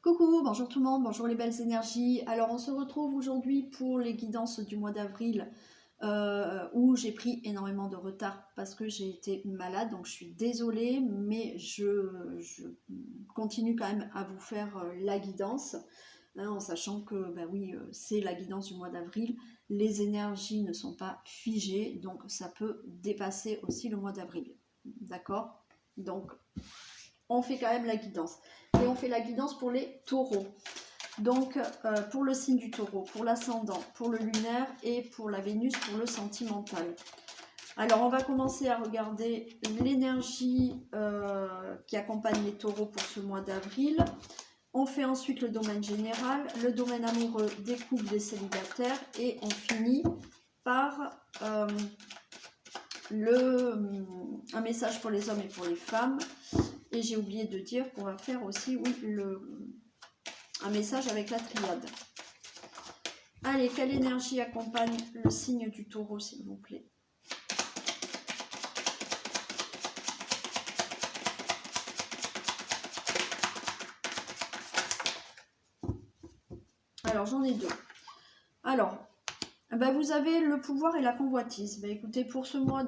Coucou, bonjour tout le monde, bonjour les belles énergies. Alors on se retrouve aujourd'hui pour les guidances du mois d'avril où j'ai pris énormément de retard parce que j'ai été malade, donc je suis désolée, mais je continue quand même à vous faire la guidance, hein, en sachant que bah oui, c'est la guidance du mois d'avril. Les énergies ne sont pas figées, donc ça peut dépasser aussi le mois d'avril. D'accord? Donc on fait quand même la guidance. Et on fait la guidance pour les taureaux. Donc, pour le signe du taureau, pour l'ascendant, pour le lunaire et pour la Vénus, pour le sentimental. Alors, on va commencer à regarder l'énergie qui accompagne les taureaux pour ce mois d'avril. On fait ensuite le domaine général, le domaine amoureux des couples des célibataires et on finit par un message pour les hommes et pour les femmes. Et j'ai oublié de dire qu'on va faire aussi, oui, un message avec la triade. Allez, quelle énergie accompagne le signe du taureau, s'il vous plaît? Alors, j'en ai deux. Alors, ben, vous avez le pouvoir et la convoitise. Ben, écoutez, pour ce mois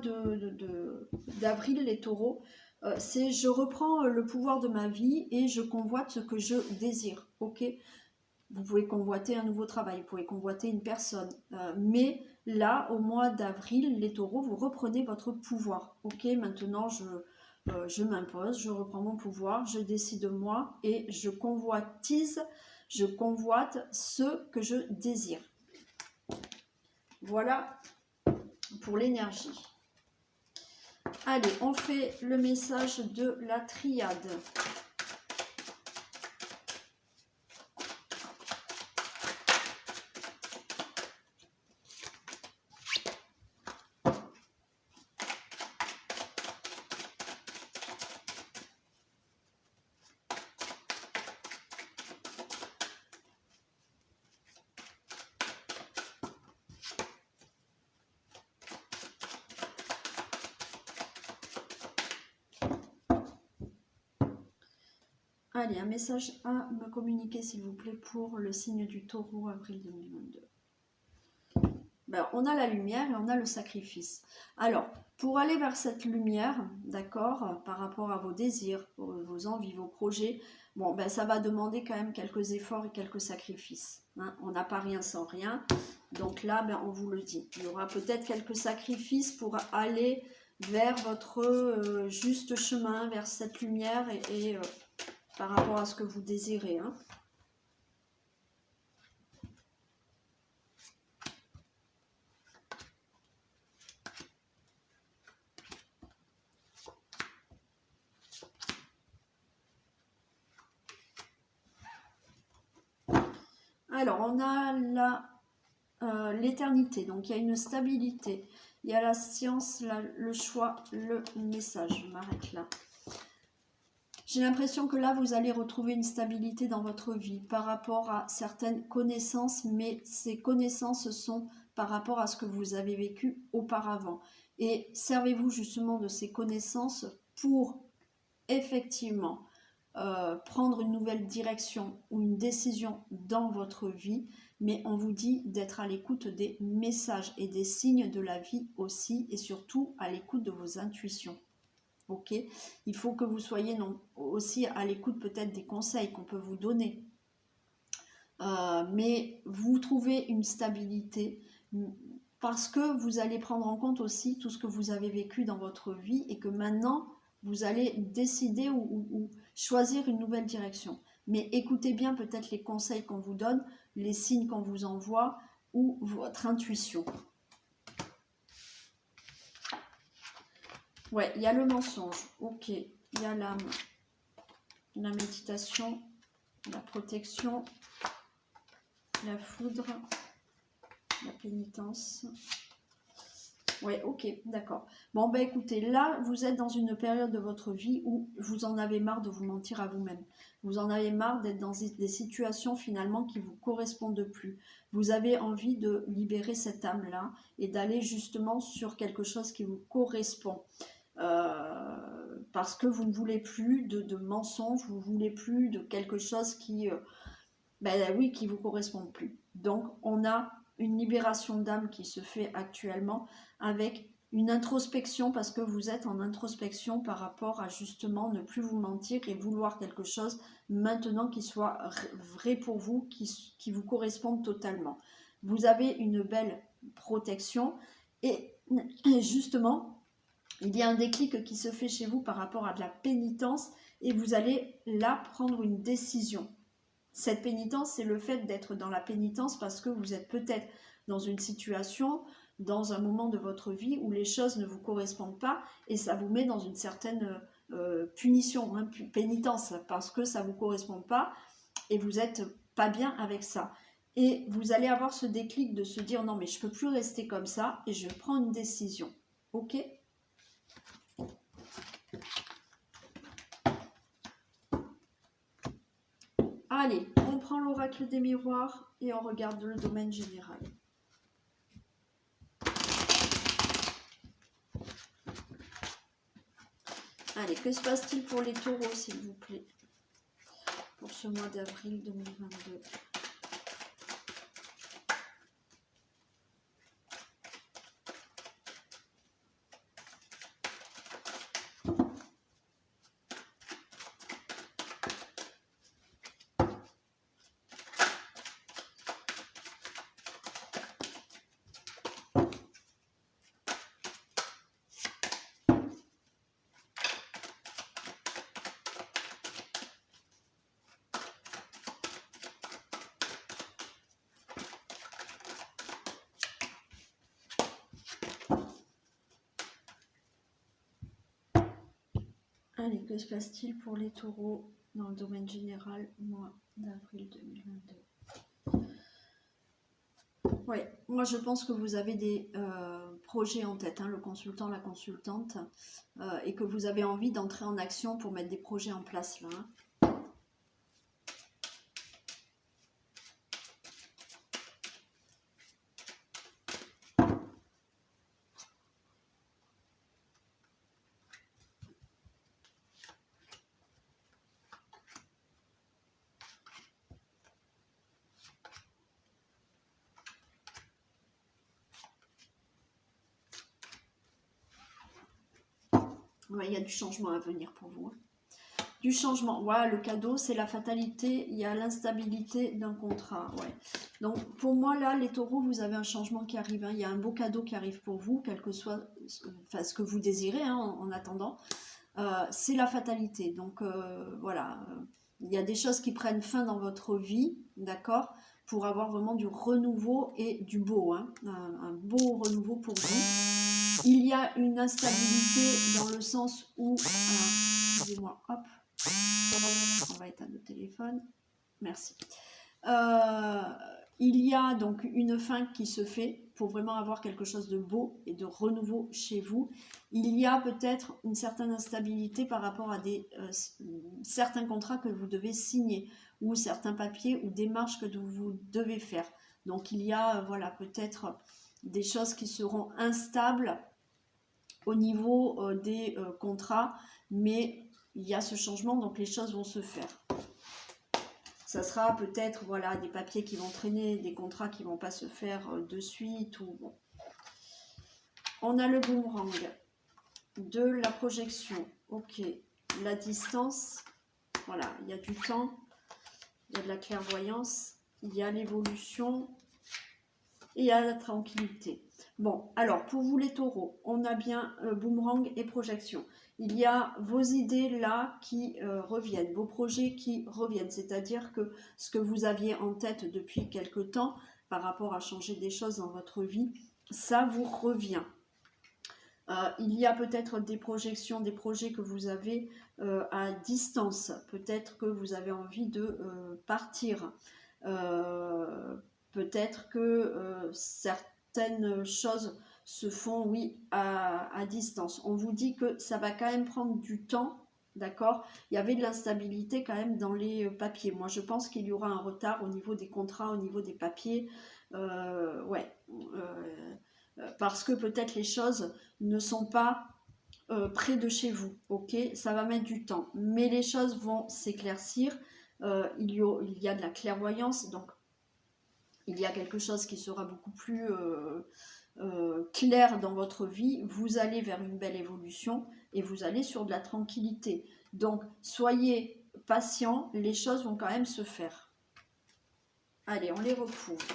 d'avril, les taureaux, c'est je reprends le pouvoir de ma vie et je convoite ce que je désire. Ok? Vous pouvez convoiter un nouveau travail, vous pouvez convoiter une personne. Mais là, au mois d'avril, les taureaux, vous reprenez votre pouvoir. Ok, maintenant, je m'impose, je reprends mon pouvoir, je décide de moi et je convoite ce que je désire. Voilà pour l'énergie. Allez, on fait le message de la triade. Allez, un message à me communiquer, s'il vous plaît, pour le signe du taureau, avril 2022. Ben, on a la lumière et on a le sacrifice. Alors, pour aller vers cette lumière, d'accord, par rapport à vos désirs, vos envies, vos projets, bon, ben, ça va demander quand même quelques efforts et quelques sacrifices. Hein. On n'a pas rien sans rien. Donc là, ben, on vous le dit. Il y aura peut-être quelques sacrifices pour aller vers votre juste chemin, vers cette lumière et par rapport à ce que vous désirez. Hein. Alors, on a l'éternité, donc il y a une stabilité. Il y a la science, le choix, le message. Je m'arrête là. J'ai l'impression que là, vous allez retrouver une stabilité dans votre vie par rapport à certaines connaissances, mais ces connaissances sont par rapport à ce que vous avez vécu auparavant. Et servez-vous justement de ces connaissances pour effectivement prendre une nouvelle direction ou une décision dans votre vie, mais on vous dit d'être à l'écoute des messages et des signes de la vie aussi, et surtout à l'écoute de vos intuitions. Ok, il faut que vous soyez aussi à l'écoute peut-être des conseils qu'on peut vous donner. Mais vous trouvez une stabilité parce que vous allez prendre en compte aussi tout ce que vous avez vécu dans votre vie et que maintenant, vous allez décider ou choisir une nouvelle direction. Mais écoutez bien peut-être les conseils qu'on vous donne, les signes qu'on vous envoie ou votre intuition. Ouais, il y a le mensonge, ok, il y a l'âme, la méditation, la protection, la foudre, la pénitence. Ouais, ok, d'accord. Bon, ben écoutez, là, vous êtes dans une période de votre vie où vous en avez marre de vous mentir à vous-même. Vous en avez marre d'être dans des situations finalement qui ne vous correspondent plus. Vous avez envie de libérer cette âme-là et d'aller justement sur quelque chose qui vous correspond. parce que vous ne voulez plus de mensonges, vous ne voulez plus de quelque chose qui, oui, qui vous correspond plus. Donc, on a une libération d'âme qui se fait actuellement avec une introspection, parce que vous êtes en introspection par rapport à justement ne plus vous mentir et vouloir quelque chose maintenant qui soit vrai pour vous, qui vous corresponde totalement. Vous avez une belle protection et justement, il y a un déclic qui se fait chez vous par rapport à de la pénitence et vous allez là prendre une décision. Cette pénitence, c'est le fait d'être dans la pénitence parce que vous êtes peut-être dans une situation, dans un moment de votre vie où les choses ne vous correspondent pas et ça vous met dans une certaine punition, hein, pénitence, parce que ça ne vous correspond pas et vous n'êtes pas bien avec ça. Et vous allez avoir ce déclic de se dire non mais je ne peux plus rester comme ça et je prends une décision. Ok ? Allez, on prend l'oracle des miroirs et on regarde le domaine général. Allez, que se passe-t-il pour les taureaux, s'il vous plaît, pour ce mois d'avril 2022 ? Allez, que se passe-t-il pour les taureaux dans le domaine général, mois d'avril 2022 ? Oui, moi je pense que vous avez des projets en tête, hein, le consultant, la consultante, et que vous avez envie d'entrer en action pour mettre des projets en place là. Hein. Ouais, il y a du changement à venir pour vous. Hein. Du changement. Voilà, le cadeau, c'est la fatalité. Il y a l'instabilité d'un contrat. Ouais. Donc, pour moi, là, les taureaux, vous avez un changement qui arrive. Hein. Il y a un beau cadeau qui arrive pour vous, quel que soit ce que vous désirez hein, en attendant. C'est la fatalité. Donc, voilà. Il y a des choses qui prennent fin dans votre vie, d'accord, pour avoir vraiment du renouveau et du beau. Hein. Un beau renouveau pour vous. Il y a une instabilité dans le sens où... excusez-moi, hop. On va éteindre le téléphone. Merci. Il y a donc une fin qui se fait pour vraiment avoir quelque chose de beau et de renouveau chez vous. Il y a peut-être une certaine instabilité par rapport à certains contrats que vous devez signer ou certains papiers ou démarches que vous devez faire. Donc il y a voilà, peut-être des choses qui seront instables au niveau des contrats, mais il y a ce changement, donc les choses vont se faire. Ça sera peut-être voilà, des papiers qui vont traîner, des contrats qui ne vont pas se faire de suite. Ou, bon. On a le boomerang, de la projection, ok, la distance, voilà, il y a du temps, il y a de la clairvoyance, il y a l'évolution et il y a la tranquillité. Bon, alors pour vous les taureaux, on a bien boomerang et projection. Il y a vos idées là qui reviennent, vos projets qui reviennent, c'est-à-dire que ce que vous aviez en tête depuis quelque temps par rapport à changer des choses dans votre vie, ça vous revient. Il y a peut-être des projections, des projets que vous avez à distance. Peut-être que vous avez envie de partir. Peut-être que certaines choses se font, oui, à distance. On vous dit que ça va quand même prendre du temps, d'accord ? Il y avait de l'instabilité quand même dans les papiers. Moi, je pense qu'il y aura un retard au niveau des contrats, au niveau des papiers. Ouais. Parce que peut-être les choses ne sont pas près de chez vous, ok? Ça va mettre du temps, mais les choses vont s'éclaircir. Il y a de la clairvoyance, donc il y a quelque chose qui sera beaucoup plus clair dans votre vie. Vous allez vers une belle évolution et vous allez sur de la tranquillité. Donc, soyez patient, les choses vont quand même se faire. Allez, on les recouvre.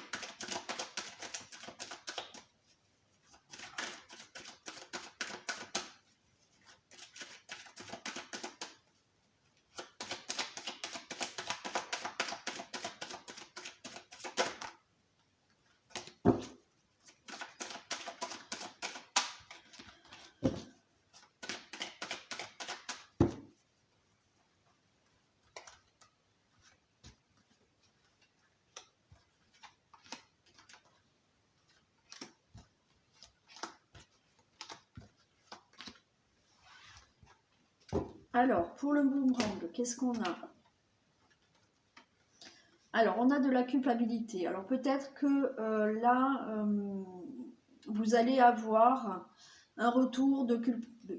Alors, pour le boomerang, qu'est-ce qu'on a? Alors, on a de la culpabilité. Alors, peut-être que là, vous allez avoir un retour de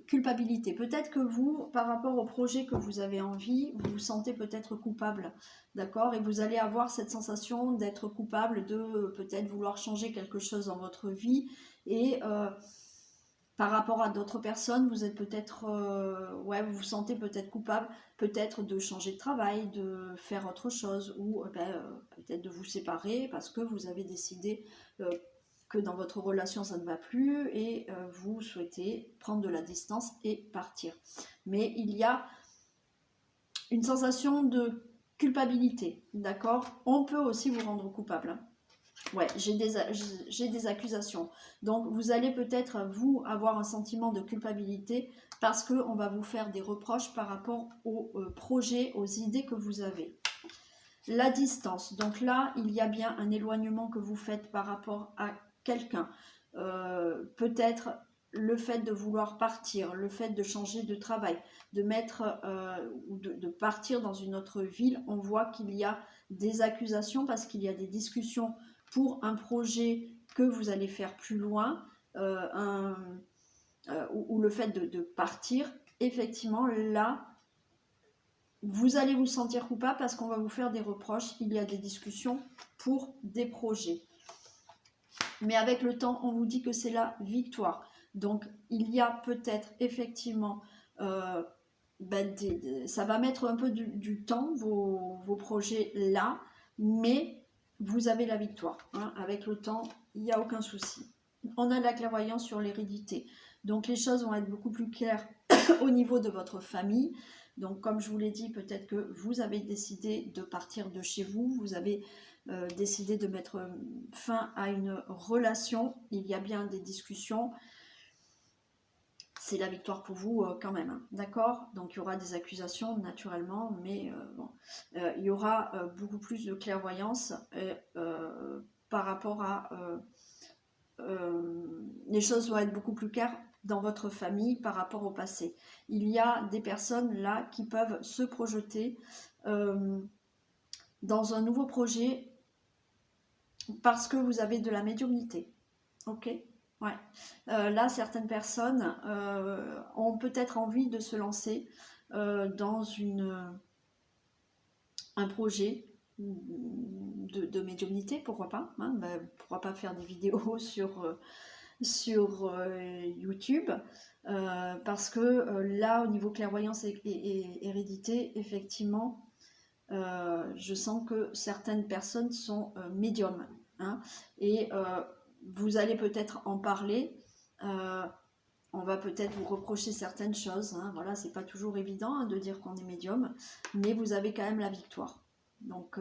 culpabilité. Peut-être que vous, par rapport au projet que vous avez envie, vous vous sentez peut-être coupable, d'accord? Et vous allez avoir cette sensation d'être coupable, de peut-être vouloir changer quelque chose dans votre vie. Et par rapport à d'autres personnes, vous êtes peut-être, ouais, vous vous sentez peut-être coupable, peut-être de changer de travail, de faire autre chose, ou peut-être de vous séparer parce que vous avez décidé que dans votre relation ça ne va plus et vous souhaitez prendre de la distance et partir. Mais il y a une sensation de culpabilité, d'accord? On peut aussi vous rendre coupable, hein. Ouais, j'ai des accusations. Donc, vous allez peut-être, vous, avoir un sentiment de culpabilité parce qu'on va vous faire des reproches par rapport aux projets, aux idées que vous avez. La distance. Donc là, il y a bien un éloignement que vous faites par rapport à quelqu'un. Peut-être le fait de vouloir partir, le fait de changer de travail, de mettre ou de partir dans une autre ville. On voit qu'il y a des accusations parce qu'il y a des discussions pour un projet que vous allez faire plus loin, ou le fait de partir. Effectivement, là, vous allez vous sentir coupable parce qu'on va vous faire des reproches. Il y a des discussions pour des projets. Mais avec le temps, on vous dit que c'est la victoire. Donc, il y a peut-être effectivement... ça va mettre un peu du temps, vos projets là, mais vous avez la victoire, hein. Avec le temps, il n'y a aucun souci. On a de la clairvoyance sur l'hérédité. Donc, les choses vont être beaucoup plus claires au niveau de votre famille. Donc, comme je vous l'ai dit, peut-être que vous avez décidé de partir de chez vous, vous avez décidé de mettre fin à une relation. Il y a bien des discussions. C'est la victoire pour vous quand même, hein, d'accord? Donc il y aura des accusations naturellement, mais bon, il y aura beaucoup plus de clairvoyance par rapport à... les choses vont être beaucoup plus claires dans votre famille par rapport au passé. Il y a des personnes là qui peuvent se projeter dans un nouveau projet parce que vous avez de la médiumnité, ok? Ouais. Là, certaines personnes ont peut-être envie de se lancer dans un projet de médiumnité, pourquoi pas, hein, pourquoi pas faire des vidéos sur YouTube, parce que là, au niveau clairvoyance et hérédité, effectivement, je sens que certaines personnes sont médiums, hein, et vous allez peut-être en parler, on va peut-être vous reprocher certaines choses, hein, voilà, c'est pas toujours évident hein, de dire qu'on est médium, mais vous avez quand même la victoire. Donc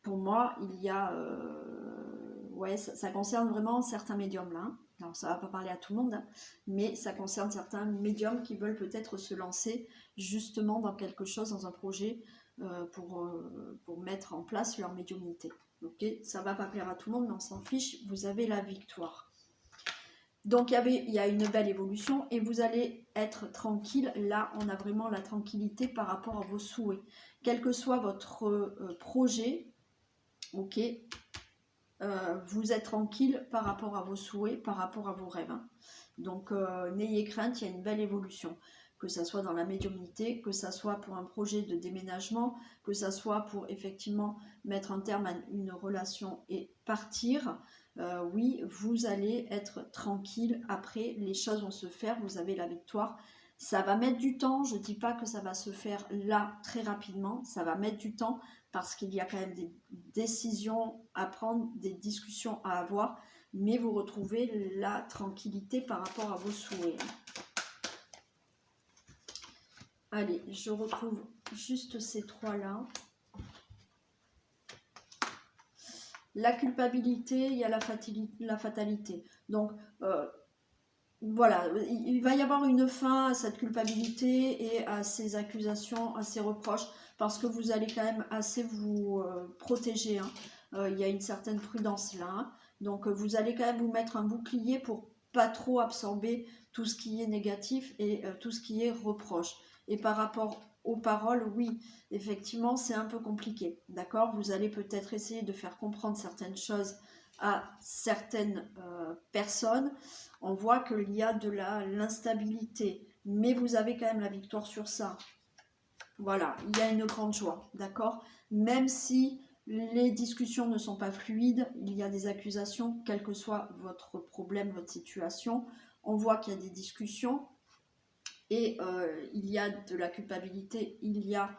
pour moi, il y a, ouais, ça concerne vraiment certains médiums là, hein. Alors ça va pas parler à tout le monde, hein, mais ça concerne certains médiums qui veulent peut-être se lancer justement dans quelque chose, dans un projet pour mettre en place leur médiumnité. Ok, ça va pas plaire à tout le monde, mais on s'en fiche, vous avez la victoire. Donc il y a une belle évolution et vous allez être tranquille. Là, on a vraiment la tranquillité par rapport à vos souhaits. Quel que soit votre projet, ok, vous êtes tranquille par rapport à vos souhaits, par rapport à vos rêves, hein. Donc n'ayez crainte, il y a une belle évolution. Que ça soit dans la médiumnité, que ça soit pour un projet de déménagement, que ça soit pour effectivement mettre un terme à une relation et partir. Oui, vous allez être tranquille. Après, les choses vont se faire, vous avez la victoire. Ça va mettre du temps, je ne dis pas que ça va se faire là très rapidement, ça va mettre du temps parce qu'il y a quand même des décisions à prendre, des discussions à avoir, mais vous retrouvez la tranquillité par rapport à vos souhaits. Allez, je retrouve juste ces trois-là. La culpabilité, il y a la fatalité. Donc, voilà, il va y avoir une fin à cette culpabilité et à ces accusations, à ces reproches, parce que vous allez quand même assez vous protéger. Hein. Il y a une certaine prudence là. Hein. Donc, vous allez quand même vous mettre un bouclier pour pas trop absorber tout ce qui est négatif et tout ce qui est reproche. Et par rapport aux paroles, oui, effectivement, c'est un peu compliqué. D'accord? Vous allez peut-être essayer de faire comprendre certaines choses à certaines personnes. On voit qu'il y a de l'instabilité, mais vous avez quand même la victoire sur ça. Voilà, il y a une grande joie, d'accord? Même si les discussions ne sont pas fluides, il y a des accusations, quel que soit votre problème, votre situation, on voit qu'il y a des discussions et il y a de la culpabilité, il y a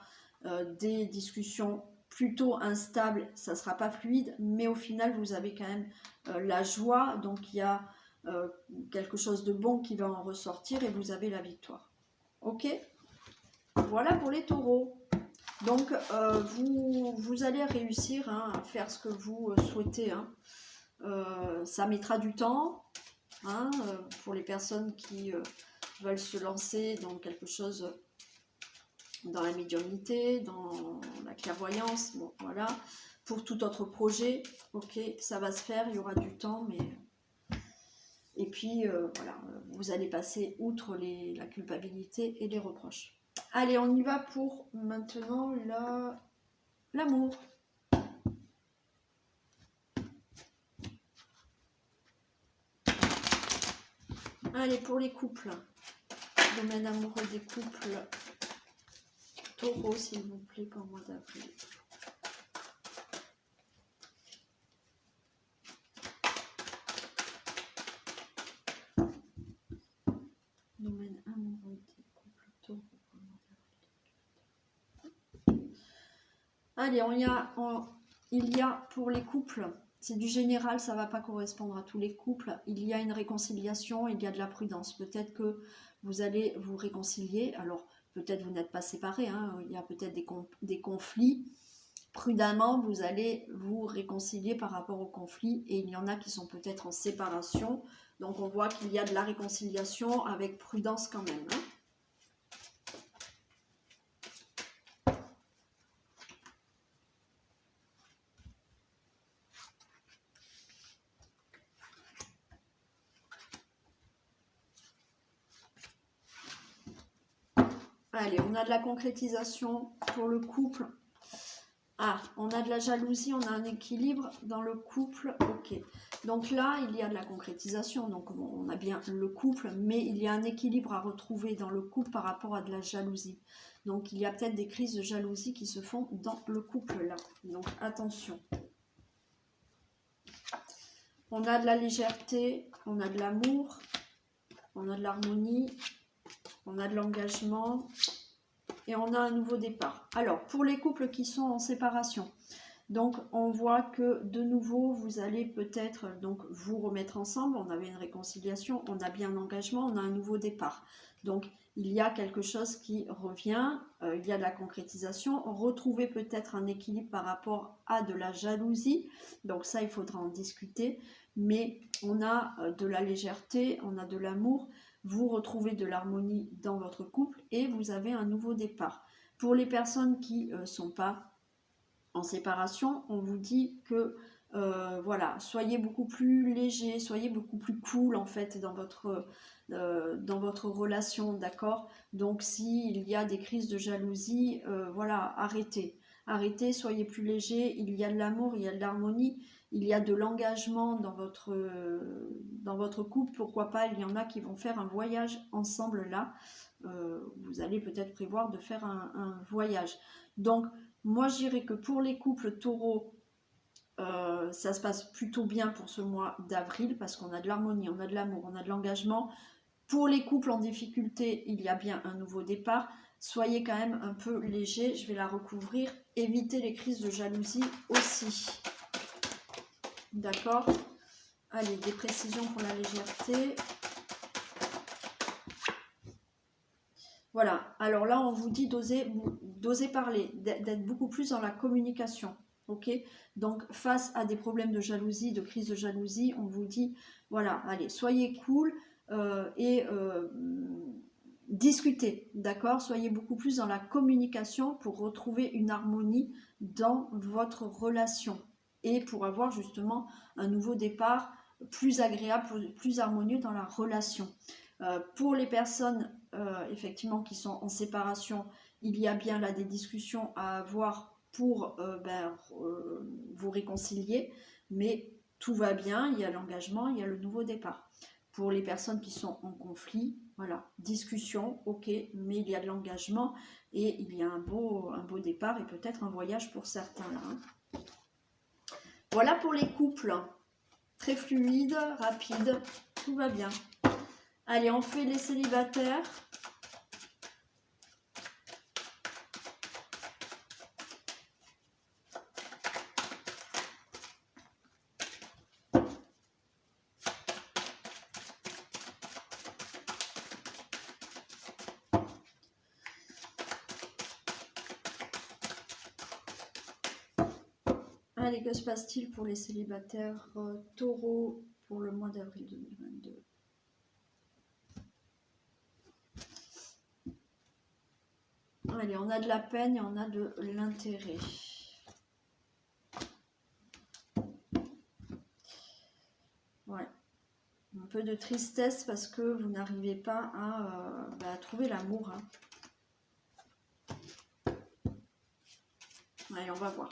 des discussions plutôt instables, ça ne sera pas fluide, mais au final vous avez quand même la joie, donc il y a quelque chose de bon qui va en ressortir et vous avez la victoire. Ok? Voilà pour les taureaux. Donc vous allez réussir hein, à faire ce que vous souhaitez. Hein. Ça mettra du temps hein, pour les personnes qui veulent se lancer dans quelque chose, dans la médiumnité, dans la clairvoyance, bon voilà. Pour tout autre projet, ok, ça va se faire, il y aura du temps, mais... Et puis, voilà, vous allez passer outre la culpabilité et les reproches. Allez, on y va pour maintenant l'amour. Allez, pour les couples. Domaine amoureux des couples. Taureau, s'il vous plaît, pour le mois d'avril. Domaine amoureux des couples. Taureau, pour le mois d'avril. Allez, il y a pour les couples, c'est du général, ça ne va pas correspondre à tous les couples. Il y a une réconciliation, il y a de la prudence. Peut-être que vous allez vous réconcilier. Alors, peut-être vous n'êtes pas séparés, hein, il y a peut-être des conflits. Prudemment, vous allez vous réconcilier par rapport aux conflits. Et il y en a qui sont peut-être en séparation. Donc, on voit qu'il y a de la réconciliation avec prudence quand même. Hein. Allez, on a de la concrétisation pour le couple. Ah, on a de la jalousie, on a un équilibre dans le couple. Ok. Donc là, il y a de la concrétisation. Donc on a bien le couple, mais il y a un équilibre à retrouver dans le couple par rapport à de la jalousie. Donc il y a peut-être des crises de jalousie qui se font dans le couple là. Donc attention. On a de la légèreté, on a de l'amour, on a de l'harmonie, on a de l'engagement et on a un nouveau départ. Alors, pour les couples qui sont en séparation, donc on voit que de nouveau, vous allez peut-être donc vous remettre ensemble. On avait une réconciliation, on a bien un engagement, on a un nouveau départ. Donc, il y a quelque chose qui revient, il y a de la concrétisation. Retrouver peut-être un équilibre par rapport à de la jalousie. Donc ça, il faudra en discuter. Mais on a de la légèreté, on a de l'amour. Vous retrouvez de l'harmonie dans votre couple et vous avez un nouveau départ. Pour les personnes qui ne sont pas en séparation, on vous dit que voilà, soyez beaucoup plus léger, soyez beaucoup plus cool en fait dans votre relation, d'accord? Donc s'il y a des crises de jalousie, voilà, arrêtez. arrêtez, soyez plus léger, il y a de l'amour, il y a de l'harmonie, il y a de l'engagement dans votre couple, pourquoi pas, il y en a qui vont faire un voyage ensemble là, vous allez peut-être prévoir de faire un voyage. Donc, moi je dirais que pour les couples taureaux, ça se passe plutôt bien pour ce mois d'avril parce qu'on a de l'harmonie, on a de l'amour, on a de l'engagement. Pour les couples en difficulté, il y a bien un nouveau départ. Soyez quand même un peu léger, je vais la recouvrir. Évitez les crises de jalousie aussi. D'accord? Allez, des précisions pour la légèreté. Voilà, alors là on vous dit d'oser parler, d'être beaucoup plus dans la communication. Ok, donc face à des problèmes de jalousie, de crise de jalousie, on vous dit voilà, allez, soyez cool et discutez, d'accord? Soyez beaucoup plus dans la communication pour retrouver une harmonie dans votre relation et pour avoir justement un nouveau départ plus agréable, plus harmonieux dans la relation. Pour les personnes effectivement qui sont en séparation, il y a bien là des discussions à avoir pour vous réconcilier, mais tout va bien, il y a l'engagement, il y a le nouveau départ. Pour les personnes qui sont en conflit, voilà, discussion, ok, mais il y a de l'engagement et il y a un beau départ et peut-être un voyage pour certains là. Hein. Voilà pour les couples, très fluide, rapide, tout va bien. Allez, on fait les célibataires. Allez, que se passe-t-il pour les célibataires taureaux pour le mois d'avril 2022? Allez, on a de la peine et on a de l'intérêt. Ouais. Un peu de tristesse parce que vous n'arrivez pas à trouver l'amour. Hein. Allez, on va voir.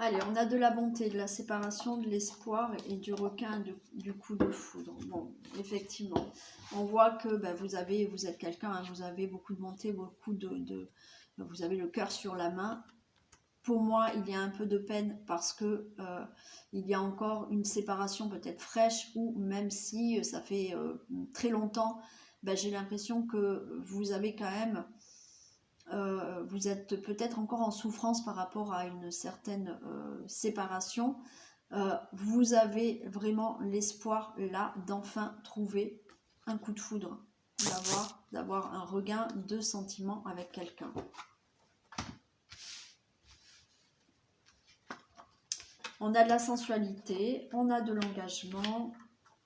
Allez, on a de la bonté, de la séparation, de l'espoir et du requin, du coup de foudre. Bon, effectivement, on voit que vous êtes quelqu'un, hein, vous avez beaucoup de bonté, beaucoup vous avez le cœur sur la main. Pour moi, il y a un peu de peine parce que il y a encore une séparation peut-être fraîche ou même si ça fait très longtemps, j'ai l'impression que vous avez quand même... vous êtes peut-être encore en souffrance par rapport à une certaine séparation. Vous avez vraiment l'espoir là d'enfin trouver un coup de foudre, d'avoir un regain de sentiments avec quelqu'un. On a de la sensualité, on a de l'engagement,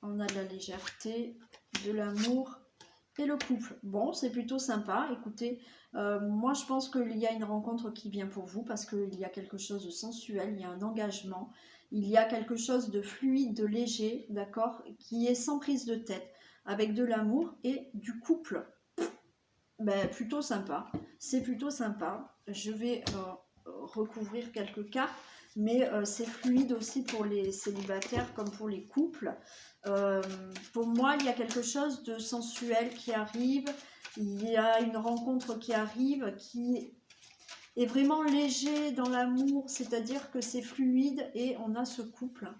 on a de la légèreté, de l'amour et le couple. Bon, c'est plutôt sympa. Écoutez, moi je pense qu'il y a une rencontre qui vient pour vous parce qu'il y a quelque chose de sensuel, il y a un engagement, il y a quelque chose de fluide, de léger, d'accord, qui est sans prise de tête, avec de l'amour et du couple. Plutôt sympa. C'est plutôt sympa. Je vais recouvrir quelques cartes. Mais c'est fluide aussi pour les célibataires comme pour les couples. Pour moi, il y a quelque chose de sensuel qui arrive, il y a une rencontre qui arrive, qui est vraiment léger dans l'amour, c'est-à-dire que c'est fluide et on a ce couple.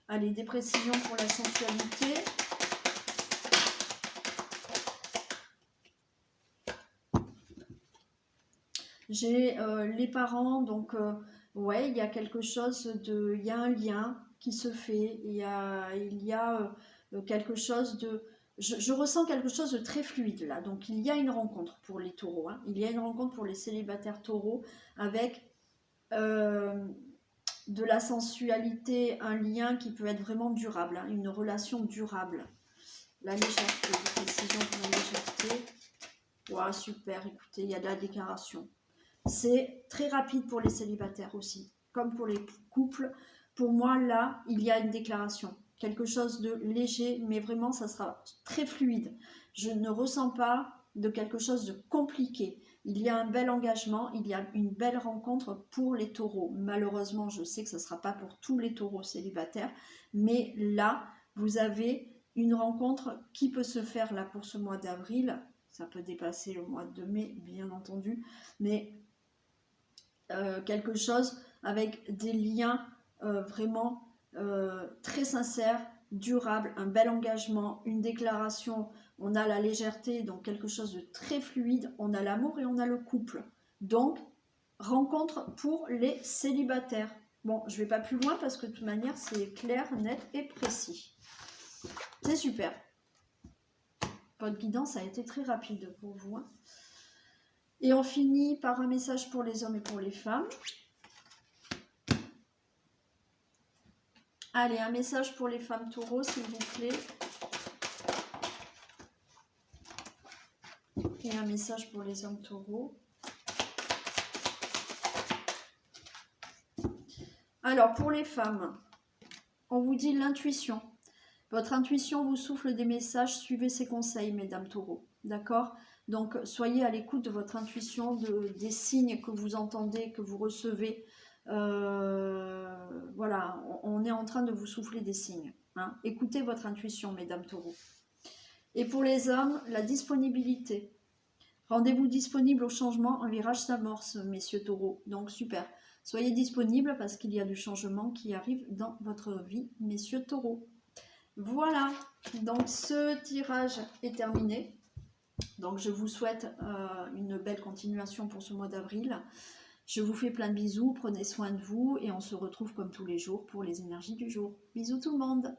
Allez, des précisions pour la sensualité. J'ai les parents, donc... ouais, il y a quelque chose de... Il y a un lien qui se fait, il y a quelque chose de... Je ressens quelque chose de très fluide là, donc il y a une rencontre pour les taureaux, hein. Il y a une rencontre pour les célibataires taureaux avec de la sensualité, un lien qui peut être vraiment durable, hein, une relation durable. La légèreté, précision pour la légèreté. Wow, super, écoutez, il y a de la déclaration. C'est très rapide pour les célibataires aussi, comme pour les couples. Pour moi, là, il y a une déclaration. Quelque chose de léger, mais vraiment, ça sera très fluide. Je ne ressens pas de quelque chose de compliqué. Il y a un bel engagement, il y a une belle rencontre pour les taureaux. Malheureusement, je sais que ce ne sera pas pour tous les taureaux célibataires, mais là, vous avez une rencontre qui peut se faire là pour ce mois d'avril. Ça peut dépasser le mois de mai, bien entendu, mais quelque chose avec des liens vraiment très sincères, durables, un bel engagement, une déclaration. On a la légèreté, donc quelque chose de très fluide. On a l'amour et on a le couple. Donc, rencontre pour les célibataires. Bon, je ne vais pas plus loin parce que de toute manière, c'est clair, net et précis. C'est super. Votre guidance a été très rapide pour vous. Hein. Et on finit par un message pour les hommes et pour les femmes. Allez, un message pour les femmes taureaux, s'il vous plaît. Et un message pour les hommes taureaux. Alors, pour les femmes, on vous dit l'intuition. Votre intuition vous souffle des messages, suivez ses conseils, mesdames taureaux. D'accord? Donc, soyez à l'écoute de votre intuition, des signes que vous entendez, que vous recevez. Voilà, on est en train de vous souffler des signes. Hein. Écoutez votre intuition, mesdames taureaux. Et pour les hommes, la disponibilité. Rendez-vous disponible au changement, un virage s'amorce, messieurs taureaux. Donc, super. Soyez disponibles parce qu'il y a du changement qui arrive dans votre vie, messieurs taureaux. Voilà, donc ce tirage est terminé. Donc je vous souhaite une belle continuation pour ce mois d'avril. Je vous fais plein de bisous, prenez soin de vous et on se retrouve comme tous les jours pour les énergies du jour. Bisous tout le monde!